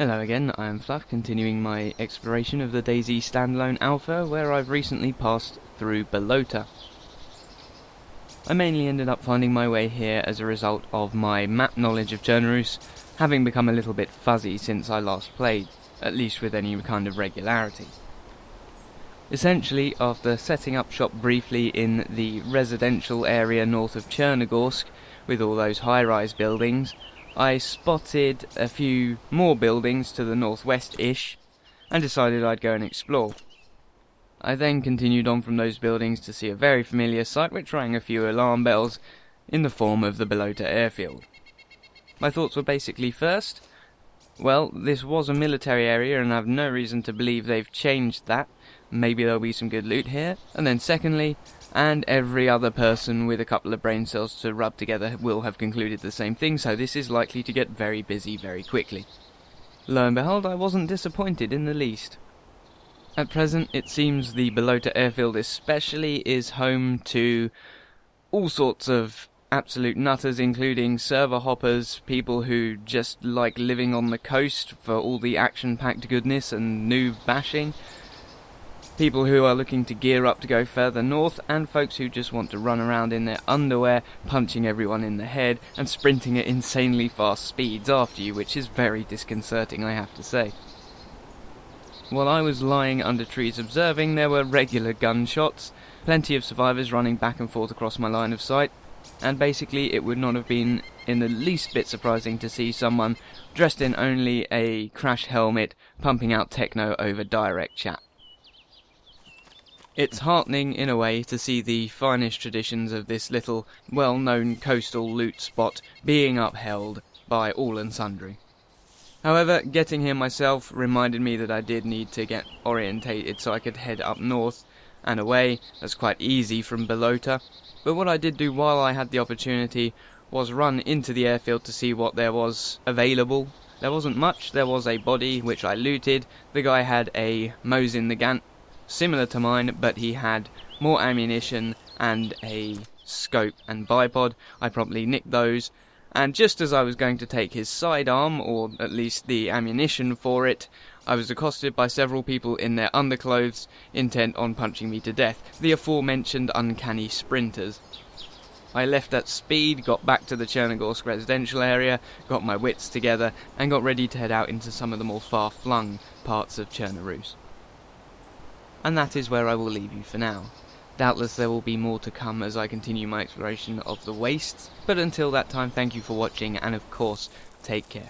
Hello again, I am Fluff, continuing my exploration of the DayZ standalone alpha, where I've recently passed through Balota. I mainly ended up finding my way here as a result of my map knowledge of Chernobyl having become a little bit fuzzy since I last played, at least with any kind of regularity. Essentially, after setting up shop briefly in the residential area north of Chernogorsk, with all those high-rise buildings, I spotted a few more buildings to the northwest-ish, and decided I'd go and explore. I then continued on from those buildings to see a very familiar sight which rang a few alarm bells in the form of the Balota airfield. My thoughts were basically first, well, this was a military area and I have no reason to believe they've changed that, maybe there'll be some good loot here, and then secondly, and every other person with a couple of brain cells to rub together will have concluded the same thing, so this is likely to get very busy very quickly. Lo and behold, I wasn't disappointed in the least. At present, it seems the Balota airfield especially is home to all sorts of absolute nutters, including server hoppers, people who just like living on the coast for all the action-packed goodness and noob bashing, people who are looking to gear up to go further north, and folks who just want to run around in their underwear, punching everyone in the head, and sprinting at insanely fast speeds after you, which is very disconcerting, I have to say. While I was lying under trees observing, there were regular gunshots, plenty of survivors running back and forth across my line of sight, and basically it would not have been in the least bit surprising to see someone dressed in only a crash helmet pumping out techno over direct chat. It's heartening, in a way, to see the finest traditions of this little, well-known coastal loot spot being upheld by all and sundry. However, getting here myself reminded me that I did need to get orientated so I could head up north and away. That's quite easy from Balota, but what I did do while I had the opportunity was run into the airfield to see what there was available. There wasn't much. There was a body, which I looted. The guy had a Mosin Nagant, similar to mine, but he had more ammunition and a scope and bipod. I promptly nicked those, and just as I was going to take his sidearm, or at least the ammunition for it, I was accosted by several people in their underclothes, intent on punching me to death, the aforementioned uncanny sprinters. I left at speed, got back to the Chernogorsk residential area, got my wits together, and got ready to head out into some of the more far-flung parts of Chernobyl. And that is where I will leave you for now. Doubtless there will be more to come as I continue my exploration of the wastes, but until that time, thank you for watching, and of course, take care.